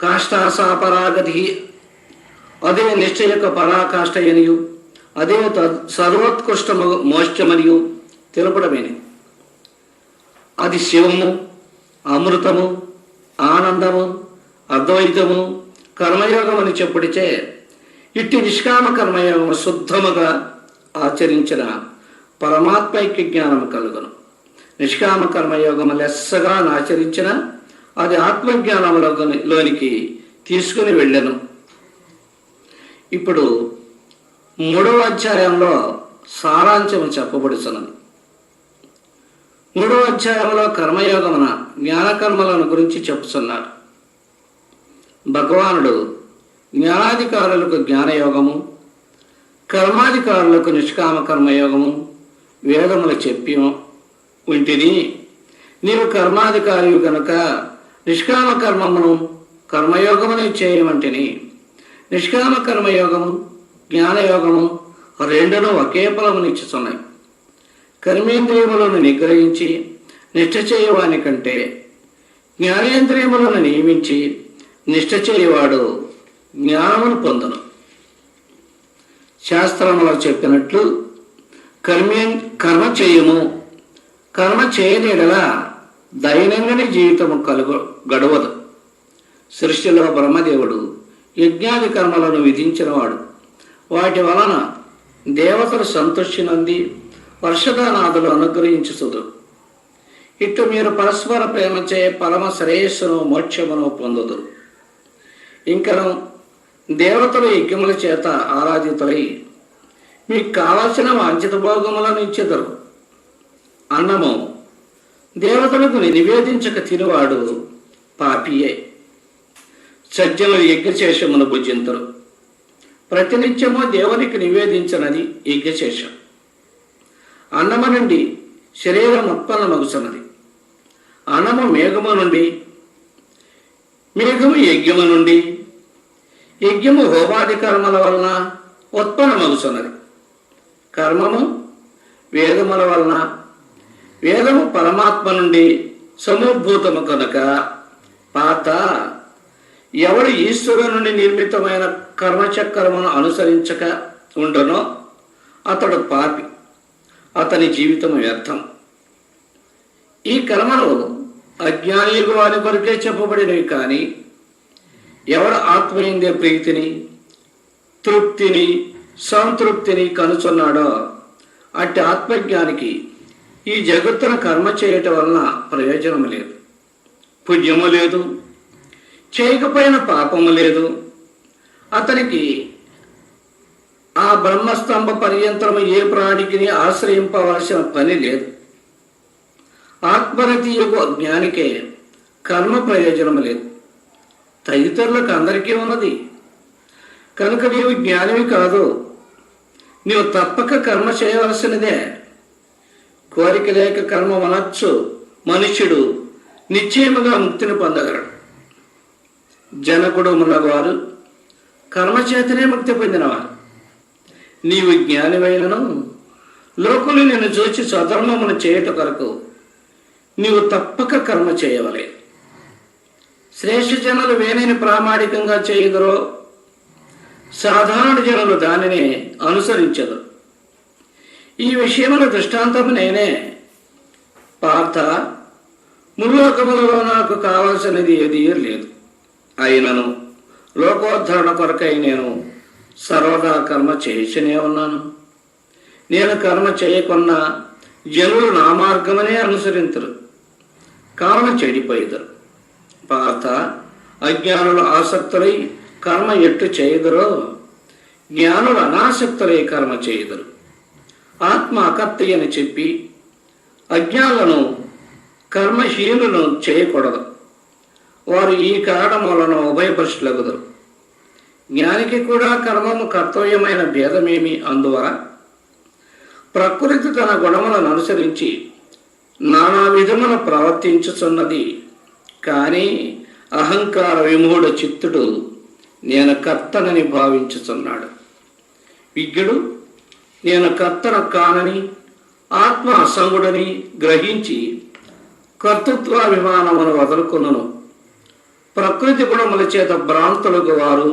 కాష్టాసాపరాగతి అదే నిశ్చయక పరాకాష్ట అనియు అదే సర్వోత్కృష్టము మోక్షమనియు తెలుపడమేని. అది శివము, అమృతము, ఆనందము, అద్వైతము, కర్మయోగమని చెప్పుడిచే ఇట్టి నిష్కామ కర్మయోగము శుద్ధముగా ఆచరించిన పరమాత్మైక్య జ్ఞానము కలుగును. నిష్కామ కర్మయోగము లెస్సగా ఆచరించిన అది ఆత్మజ్ఞానములోనికి తీసుకుని వెళ్ళను. ఇప్పుడు 3వ అధ్యాయంలో సారాంశము చెప్పబడుతున్నది. 3వ అధ్యాయంలో కర్మయోగమున జ్ఞానకర్మలను గురించి చెప్పుతున్నాడు. భగవానుడు జ్ఞానాధికారులకు జ్ఞానయోగము, కర్మాధికారులకు నిష్కామ కర్మయోగము వేదములు చెప్పి ఉంటిని. నీవు కర్మాధికారి గనుక నిష్కామ కర్మమును కర్మయోగముని చేయమంటిని. నిష్కామ కర్మయోగము జ్ఞానయోగము రెండును ఒకే ఫలమునిచ్చుతున్నాయి. కర్మేంద్రియములను నిగ్రహించి నిష్ఠ చేయవాని కంటే జ్ఞానేంద్రియములను నియమించి నిష్ఠ చేయవాడు జ్ఞానమును పొందును. శాస్త్రములో చెప్పినట్లు కర్మ చేయము. కర్మ చేయనిడల దైనందిన జీవితము గడవదు. సృష్టిలో బ్రహ్మదేవుడు యజ్ఞాది కర్మలను విధించినవాడు. వాటి వలన దేవతలు సంతృష్టి నంది వర్షదానాదులు అనుగ్రహించుతుదు. ఇటు మీరు పరస్పర ప్రేమచే పరమ శ్రేయస్సును మోక్షమును పొందుదు. ఇంకను దేవతలు యజ్ఞముల చేత ఆరాధితులై మీకు కావలసిన వాంఛిత భోగములను ఇచ్చెదరు. అన్నము దేవతలకు నివేదించక తినువాడు పాపియే. సజ్జనులు యజ్ఞశేషమును భుజింతరు. ప్రతినిత్యము దేవునికి నివేదించినది యజ్ఞశేషం. అన్నము నుండి శరీరం ఉత్పన్నమగుచున్నది. అన్నము మేఘము నుండి, మేఘము యజ్ఞము నుండి, యజ్ఞము హోమాది కర్మల వలన ఉత్పన్నమగుచున్నది. కర్మము వేదముల వలన, వేదము పరమాత్మ నుండి సముద్భూతము కనుక పాత ఎవడు ఈశ్వరు నుండి నిర్మితమైన కర్మచక్రమును అనుసరించక ఉండనో అతడు పాపి. అతని జీవితం వ్యర్థం. ఈ కర్మలు అజ్ఞానియులు వారి కొరకే చెప్పబడినవి. కానీ ఎవడు ఆత్మయందే ప్రీతిని, తృప్తిని, సంతృప్తిని కనుచున్నాడో అట్టి ఆత్మజ్ఞానికి ఈ జగత్తున కర్మ చేయటం వలన ప్రయోజనం లేదు. పుణ్యము లేదు, చేయకపోయిన పాపము లేదు. అతనికి ఆ బ్రహ్మస్తంభ పర్యంతరము ఏ ప్రాణికి ఆశ్రయింపవలసిన పని లేదు. ఆత్మరతి యొక్క జ్ఞానికే కర్మ ప్రయోజనం లేదు. తదితరులకు అందరికీ ఉన్నది కనుక నీవు జ్ఞానివి కాదు. నీవు తప్పక కర్మ చేయవలసినదే. కోరిక లేక కర్మ వనొచ్చు మనుష్యుడు నిశ్చయముగా ముక్తిని పొందగలడు. జనకుడు ఉన్నవారు కర్మచేతనే ముక్తి పొందినవారు. నీవు జ్ఞానివైనను లోకులు నిన్ను చూచి స్వధర్మమును చేయుట కొరకు నీవు తప్పక కర్మ చేయవలే. శ్రేష్ఠ జనులు వేణిని ప్రామాణికంగా చేయుదురో సాధారణ జనులు దానిని అనుసరించదు. ఈ విషయముల దృష్టాంతము నేనే. పార్థ, ముల్లోకములలో నాకు కావలసినది ఏదీ లేదు. అయినను లోకోద్ధరణ కొరకై నేను సర్వదా కర్మ చేసినే ఉన్నాను. నేను కర్మ చేయకున్నా జనులు నా మార్గమనే అనుసరించరు, కావున చెడిపోయిదరు. పార్థ, అజ్ఞానులు ఆసక్తులై కర్మ ఎట్టు చేయుదురో జ్ఞానులు అనాసక్తులై కర్మ చేయుదురు. ఆత్మ అకర్త అని చెప్పి అజ్ఞానులను కర్మహీనులను చేయకూడదు. వారు ఈ కారణం వలన ఉభయపరుషులగుదరు. జ్ఞానికి కూడా కర్మము కర్తవ్యమైన భేదమేమి అందువల ప్రకృతి తన గుణములను అనుసరించి నానా విధమున ప్రవర్తించుచున్నది. కానీ అహంకార విమూఢ చిత్తుడు నేను కర్తనని భావించుచున్నాడు. విజ్ఞుడు నేను కర్తన కానని, ఆత్మ అసంగుడని గ్రహించి కర్తృత్వాభిమానమును వదులుకున్నను. ప్రకృతి గుణముల చేత భ్రాంతులకు వారు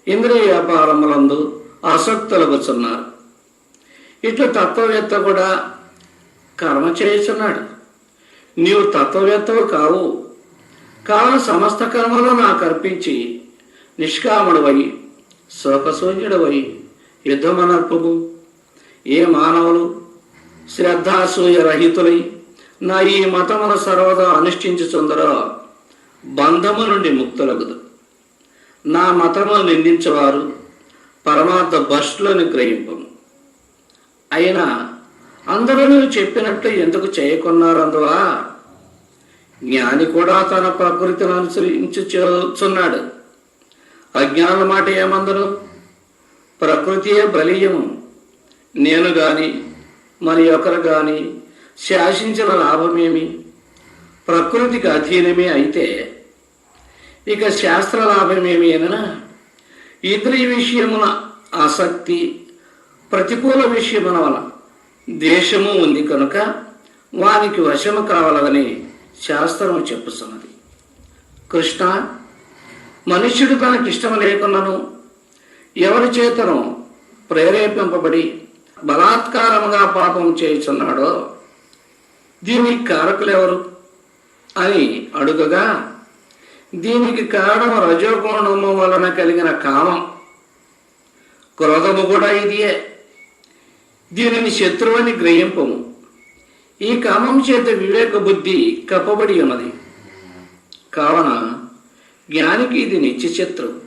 ఇంద్రియ వ్యాపారములందు ఆసక్తులగుచున్నారు. ఇట్లు తత్వవేత్త కూడా కర్మ చేస్తున్నాడు. నీవు తత్వవేత్తవు కావు. కావున సమస్త కర్మలు నాకు అర్పించి నిష్కాముడవై శోకశూన్యుడవై యుద్ధమనర్పము. ఏ మానవులు శ్రద్ధాసూయ రహితులై నా ఈ మతమును సర్వదా అనుష్ఠించుచుందరో బంధము నుండి ముక్తులగుదు. నా మతమును నిందించేవారు పరమార్థ భ్రష్టులను గ్రహింపము. అయినా అందరూ నువ్వు చెప్పినట్లు ఎందుకు చేయకున్నారందువా? జ్ఞాని కూడా తన ప్రకృతిని అనుసరించుచున్నాడు. అజ్ఞానుల మాట ఏమందరు? ప్రకృతియే బలీయము. నేను గాని మరి ఒకరు గాని శాసించిన లాభమేమి? ప్రకృతికి అధీనమే అయితే ఇక శాస్త్ర లాభమేమి అనగా ఇంద్రియ విషయమున ఆసక్తి, ప్రతికూల విషయమున వల దేశము ఉంది కనుక వానికి వశము కావాలని శాస్త్రము చెప్పుతున్నది. కృష్ణ, మనుష్యుడు తనకిష్టం లేకున్నాను ఎవరి చేతను ప్రేరేపింపబడి బలాత్కారముగా పాపం చేయుచున్నాడో దీనికి కారకులెవరు అని అడుగగా, దీనికి కారణం రజోగుణము వలన కలిగిన కామం, క్రోధము కూడా ఇదియే. దీనిని శత్రువని గ్రహింపము. ఈ కామం చేత వివేక బుద్ధి కప్పబడి ఉన్నది. కావున జ్ఞానికి ఇది నిత్య శత్రువు.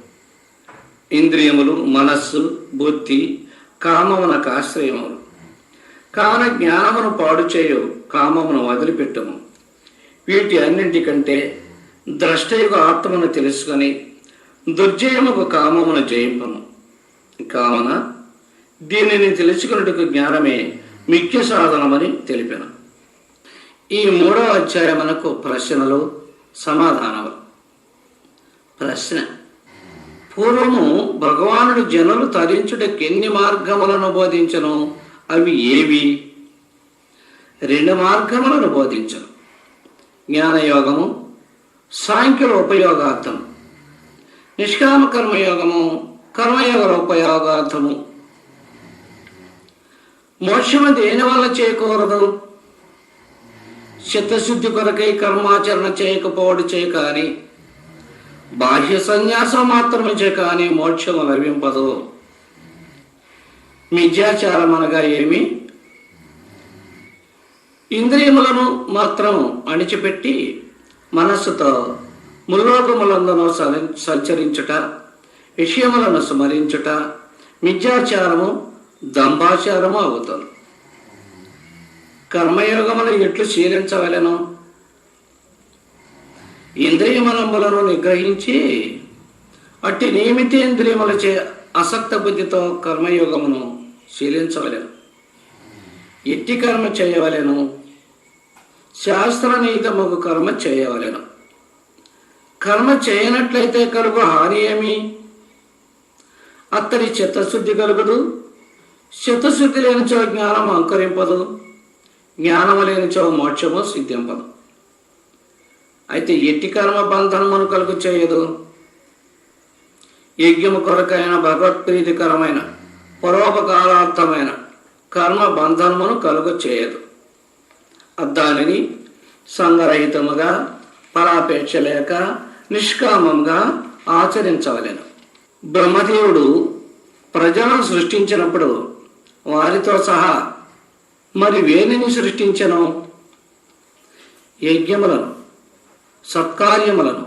ఇంద్రియములు, మనస్సు, బుద్ధి కామమునకు ఆశ్రయములు. కావున జ్ఞానమును పాడు చేయు, కామమును వదిలిపెట్టము. వీటి అన్నింటికంటే ద్రష్టయుగ ఆత్మను తెలుసుకొని దుర్జయముకు కామమును జయింపము. కావున దీనిని తెలుసుకున్నట్టుకు జ్ఞానమే ముఖ్య సాధనమని తెలిపాను. ఈ 3వ అధ్యాయమునకు ప్రశ్నలు, సమాధానములు. ప్రశ్న: పూర్వము భగవానుడు జనులు తరించుటకు ఎన్ని మార్గములను బోధించను? అవి ఏవి? 2 మార్గములను బోధించను. జ్ఞానయోగము, సాంఖ్యుల ఉపయోగార్థం. నిష్కామ కర్మయోగము, కర్మయోగ ఉపయోగార్థము. మోక్షము దేని వల్ల చేయకూడదు? చిత్తశుద్ధి కొరకై కర్మాచరణ చేయకపోవడం చే కానీ, బాహ్య సన్యాసం మాత్రమే చే కానీ మోక్షము లభింపదు. మిథ్యాచారం అనగా ఏమి? ఇంద్రియములను మాత్రం అణిచిపెట్టి మనస్సుతో ముల్లోకములందును సంచరించుట, విషయములను స్మరించుట మిథ్యాచారము, దంభాచారము అవుతుంది. కర్మయోగమును ఎట్లు శీలించవలెను? ఇంద్రియములను నిగ్రహించి అట్టి నియమితేంద్రియములచే అసక్త బుద్ధితో కర్మయోగమును శీలించవలెను. ఎట్టి కర్మ చేయవలెను? శాస్త్రనీతముకు కర్మ చేయవలెను. కర్మ చేయనట్లయితే కలుగు హాని ఏమి? అత్తడి చిత్తశుద్ధి కలుగదు. చిత్తశుద్ధి లేనిచో జ్ఞానం అంకురింపదు. జ్ఞానము లేనిచో మోక్షము సిద్ధింపదు. అయితే ఎట్టి కర్మ బంధనమును కలుగు చేయదు. యజ్ఞము కొరకైన భగవత్ప్రీతికరమైన పరోపకారార్థమైన కర్మ బంధనమును కలుగు చేయదు. దానిని సంగరహితముగా, ఫలాపేక్ష లేక నిష్కామంగా ఆచరించవలెను. బ్రహ్మదేవుడు ప్రజలను సృష్టించినప్పుడు వారితో సహా మరి వేనిని సృష్టించెను? యజ్ఞములను, సత్కార్యములను,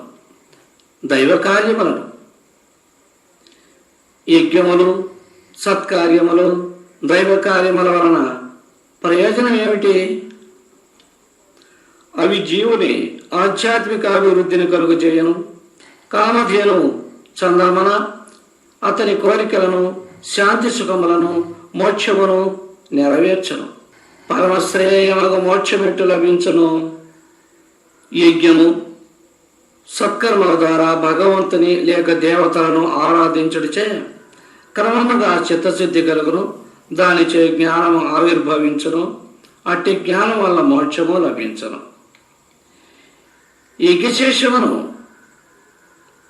దైవకార్యములను. యజ్ఞములు, సత్కార్యములు, దైవకార్యముల వలన ప్రయోజనం ఏమిటి? అవి జీవుని ఆధ్యాత్మిక అభివృద్ధిని కలుగు చేయను. కామధేను చంద్రమన అతని కోరికలను, శాంతి సుఖములను, మోక్షమును నెరవేర్చను. పరమశ్రేయమగు మోక్షమెట్టు లభించను? యజ్ఞము, సత్కర్మల ద్వారా భగవంతుని లేక దేవతలను ఆరాధించుడిచే క్రమముగా చిత్తశుద్ధి కలుగును. దానిచే జ్ఞానము ఆవిర్భవించును. అట్టి జ్ఞానం వల్ల మోక్షము లభించను. యజ్ఞశేషమును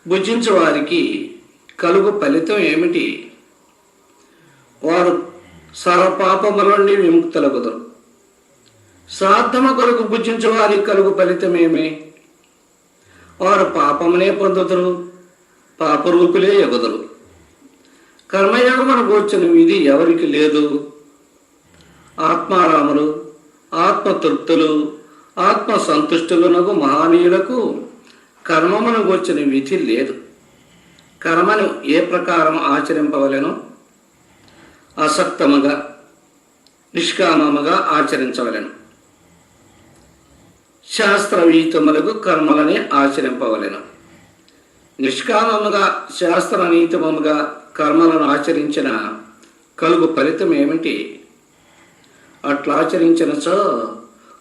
భుజించు వారికి కలుగు ఫలితం ఏమిటి? వారు సర్వపాపముల నుండి విముక్తులగుదురు. శ్రాద్ధము కొరకు భుజించు వారికి కలుగు ఫలితమేమి? వారు పాపమునే పొందుదురు, పాపరూపులే ఎగుదురు. కర్మయోగమును కూర్చున్న విధి ఎవరికి లేదు. ఆత్మారాములు, ఆత్మతృప్తులు, ఆత్మ సంతుష్టులకు మహనీయులకు కర్మమును కూర్చున్న విధి లేదు. కర్మను ఏ ప్రకారం ఆచరింపవలెనో అసక్తముగా, నిష్కామముగా ఆచరించవలెను. శాస్త్రవిహితములకు కర్మలని ఆచరింపవలెను. నిష్కామముగా, శాస్త్రనీతముగా కర్మలను ఆచరించిన కలుగు ఫలితం ఏమిటి? అట్లా ఆచరించినచో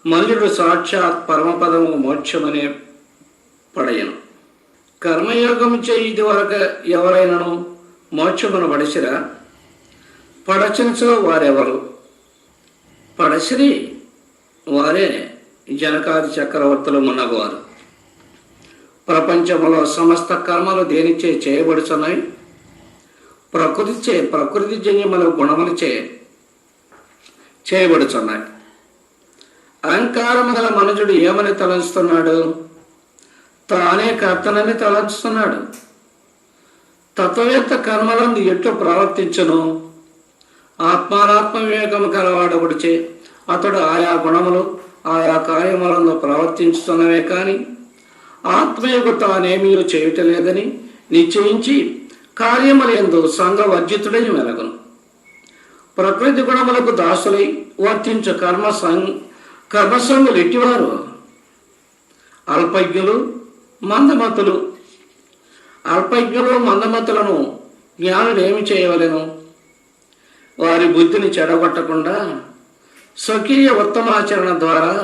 మనుషుడు సాక్షాత్ పరమపదము మోక్షమనే పడయను. కర్మయోగము చేయి ఇది వరకు ఎవరైనాను మోక్షమును పడసిరా? పడచినచో వారెవరు? పడసిరి వారే జనకాది చక్రవర్తులు మున్నగవారు. ప్రపంచంలో సమస్త కర్మలు దేనిచే చేయబడుచున్నాయి? ప్రకృతి జన్యముల గుణములచే చేయబడుచున్నాయి. అహంకారము గల మనుషుడు ఏమని తలంచుతున్నాడు? తానే కర్తనని తలంచుతున్నాడు. తత్వవేత్త కర్మలందు ఎట్లు ప్రవర్తించును? ఆత్మానాత్మ వివేకము కలవాడబడిచే అతడు ఆయా గుణములు ఆయా కార్యములను ప్రవర్తించుతున్నవే కానీ ఆత్మయోగ తానేమీ చేయటలేదని నిశ్చయించి కార్యములందు సంఘవర్జితుడై మెలగును. ప్రకృతి గుణములకు దాసులై వర్తించు కర్మసంగులు ఎట్టివారు? అల్పజ్ఞులు మందమతులు. అల్పజ్ఞులు మందమతులను జ్ఞానులు ఏమి చేయవలెను? వారి బుద్ధిని చెడగొట్టకుండా స్వకీయ ఉత్తమాచరణ ద్వారా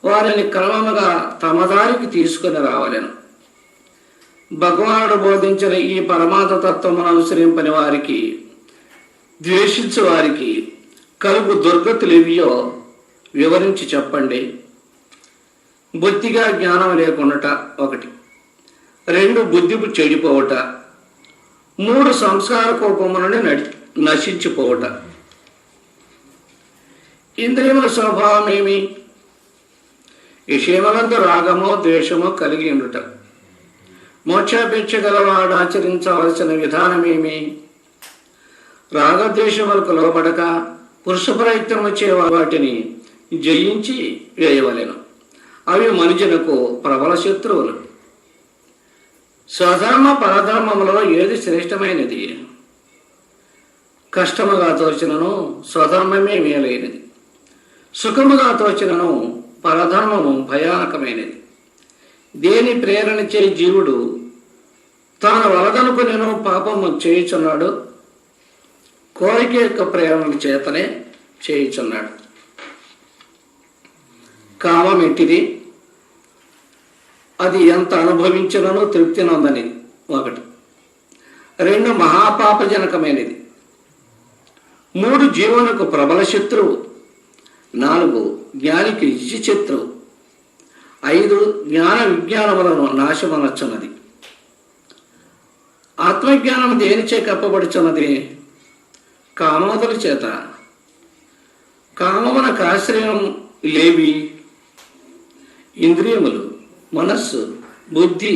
వారిని క్రమముగా తమ దారికి తీసుకుని రావలెను. భగవానుడు బోధించిన ఈ పరమాత్మ తత్వమును అనుసరింపని వారికి, ద్వేషించు వారికి కలుగు దుర్గతులు ఏవియో వివరించి చెప్పండి. బుద్ధిగా జ్ఞానం లేకుండాట 1, 2 బుద్ధి చెడిపోవట, 3 సంస్కార కోపములను నశించిపోవట. ఇంద్రియముల స్వభావం ఏమి? విషయములందు రాగమో ద్వేషమో కలిగి ఉండుట. మోక్షాపేక్ష గలవాడు ఆచరించవలసిన విధానమేమి? రాగద్వేషములకు లోబడక పురుష ప్రయత్నం వచ్చే వాటిని జయించి వేయవలెను. అవి మనుజులకు ప్రబల శత్రువులు. స్వధర్మ పరధర్మములలో ఏది శ్రేష్టమైనది? కష్టముగా తోచినను స్వధర్మమే మేలైనది, సుఖముగా తోచినను పరధర్మము భయానకమైనది. దేని ప్రేరణ చేయి జీవుడు తాను వలదనుకునేను పాపము చేయుచున్నాడు? కోరిక యొక్క ప్రేరణ చేతనే చేయుచున్నాడు. కామం ఎట్టిది? అది ఎంత అనుభవించినను తృప్తి నొందని 1. 2 మహాపాపజనకమైనది. 3 జీవనకు ప్రబల శత్రువు. 4 జ్ఞానికి నిజ శత్రువు. 5 జ్ఞాన విజ్ఞానములను నాశమనొచ్చున్నది. ఆత్మజ్ఞానం దేనిచే కప్పబడుచున్నది? కామముల చేత. కామమునకు ఆశ్రయం లేవి? ఇంద్రియములు, మనస్సు, బుద్ధి.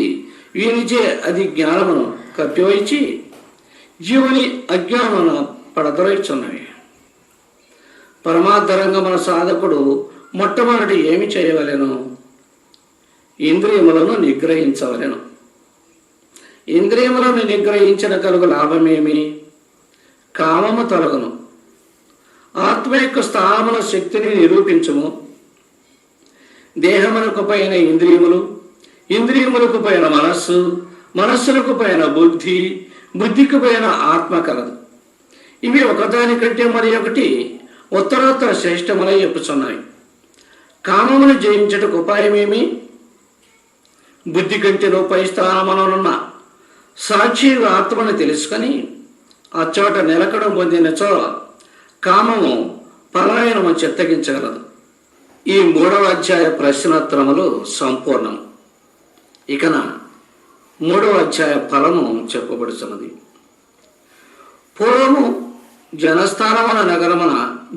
వీనిచే అది జ్ఞానమును కప్పివచ్చి జీవుని అజ్ఞానమును పడదొరచున్నవి. పరమార్థరంగమున సాధకుడు మొట్టమొదటి ఏమి చేయవలెను? ఇంద్రియములను నిగ్రహించవలెను. ఇంద్రియములను నిగ్రహించిన కలుగు లాభమేమి? కామము తొలగును. ఆత్మ యొక్క స్థానమున శక్తిని నిరూపించుము. దేహమునకు పైన ఇంద్రియములు, ఇంద్రియములకు పైన మనస్సు, మనస్సులకు పైన బుద్ధి, బుద్ధికి పైన ఆత్మ కలదు. ఇవి ఒకదానికంటే మరి ఒకటి ఉత్తరోత్తర శ్రేష్టములై చెప్పుచున్నాయి. కామమును జయించుటకు ఉపాయమేమి? బుద్ధి కంటే పై స్థానమునున్న సాక్షి ఆత్మను తెలుసుకొని అచ్చోట నిలకడం పొందినచో కామము పలాయనము చిత్తగించగలదు. ఈ 3వ అధ్యాయ ప్రశ్నోత్తరములు సంపూర్ణం. ఇకన 3వ అధ్యాయ ఫలము చెప్పబడుతున్నది. పూర్వము జనస్థానమున నగరమున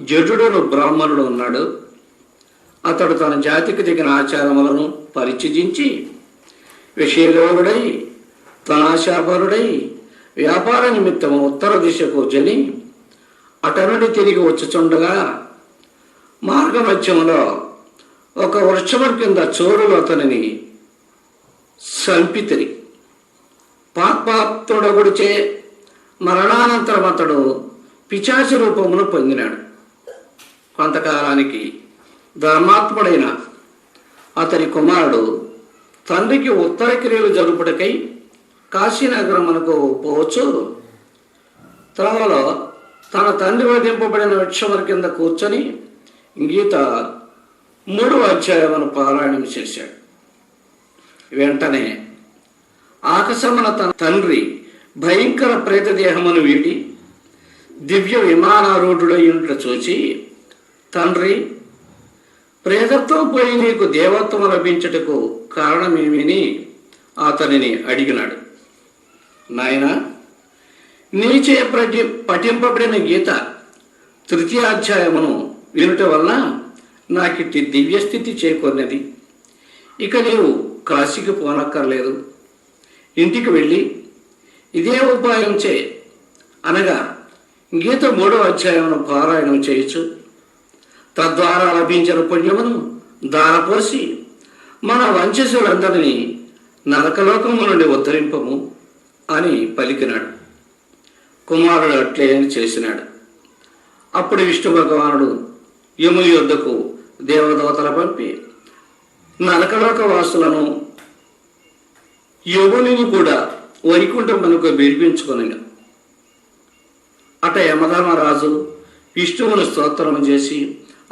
జడుడును బ్రాహ్మణుడు ఉన్నాడు. అతడు తన జాతికి తగిన ఆచారములను పరిచయించి విషయలోనుడై తనాశాపరుడై వ్యాపార నిమిత్తము ఉత్తర దిశకు జని అటనుడి తిరిగి వచ్చుచుండగా మార్గమధ్యములో ఒక వృక్షము కింద చోరులు అతనిని సంపితిరి. పాపాప్తుడగుడిచే మరణానంతరం అతడు పిశాచ రూపమును పొందినాడు. కొంతకాలానికి ధర్మాత్ముడైన అతని కుమారుడు తండ్రికి ఉత్తర క్రియలు జరుపుటకై కాశీనగరమునకు పోవచ్చు. త్రోవలో తన తండ్రి వధింపబడిన వృక్షముల కింద కూర్చొని గీత 3వ అధ్యాయమును పారాయణం చేశాడు. వెంటనే ఆకాశమున తన తండ్రి భయంకర ప్రేతదేహమును వీడి దివ్య విమానారూఢుడయ్యుంట చూచి, తండ్రి, ప్రేతత్వం పోయి నీకు దేవత్వం లభించుటకు కారణమేమని అతనిని అడిగినాడు. నాయనా, నీచే పఠింపబడిన గీత 3వ అధ్యాయమును వినుట వలన నాకిట్టి దివ్యస్థితి చేకూరినది. ఇక నీవు కాశీకి పోనక్కర్లేదు. ఇంటికి వెళ్ళి ఇదే ఉపాయం చే, అనగా గీత 3వ అధ్యాయమును పారాయణం చేయొచ్చు. తద్వారా లభించిన పుణ్యమును దారపోసి మన వంశసులందరినీ నరకలోకము నుండి ఉద్ధరింపము అని పలికినాడు. కుమారుడు అట్లే చేసినాడు. అప్పుడు విష్ణు భగవానుడు యముని యొద్దకు దేవదూతల పంపి నరకలోక వాసులను యమునిని కూడా వైకుంఠమునకు పిలిపించుకొనెను. అట యమధర్మరాజు విష్ణువును స్తోత్రం చేసి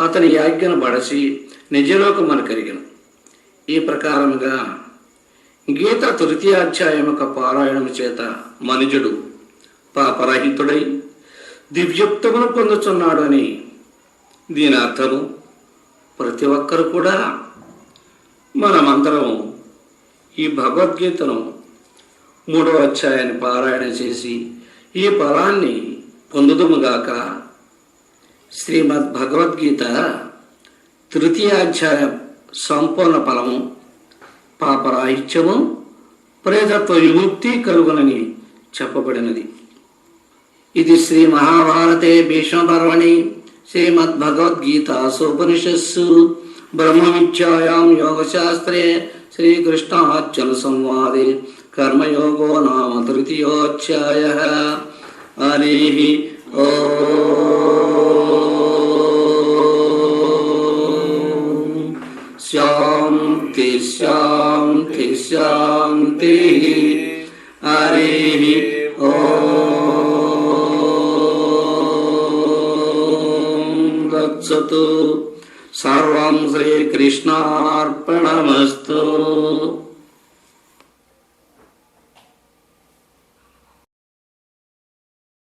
అతని యాజ్ఞను బడసి నిజలోకమును కలిగెను. ఈ ప్రకారముగా గీత 3వ అధ్యాయం పారాయణం చేత మనుజుడు పాపరహితుడై దివ్యోక్తమును పొందుతున్నాడు అని దీని అర్థము. ప్రతి ఒక్కరు కూడా మనమందరం ఈ భగవద్గీతను 3వ అధ్యాయాన్ని పారాయణ చేసి ఈ ఫలాన్ని పొందుదుముగాక. శ్రీమద్ భగవద్గీత 3వ అధ్యాయం సంపూర్ణ ఫలము పాపరాహిత్యము, ప్రేతత్వ విముక్తి కలుగునని చెప్పబడినది. ఇది శ్రీ మహాభారతే భీష్మ పర్వణి శ్రీమద్భగవద్గీతాసోపనిషత్సు బ్రహ్మ విద్యాయాం యోగశాస్త్రే శ్రీకృష్ణార్జున సంవాదే కర్మయోగో నామ 3యోధ్యాయః. హరి ఓం. శాంతి శాంతి శాంతి. హరి ఓం. దత్సతు. సర్వం శ్రీకృష్ణార్పణమస్తు.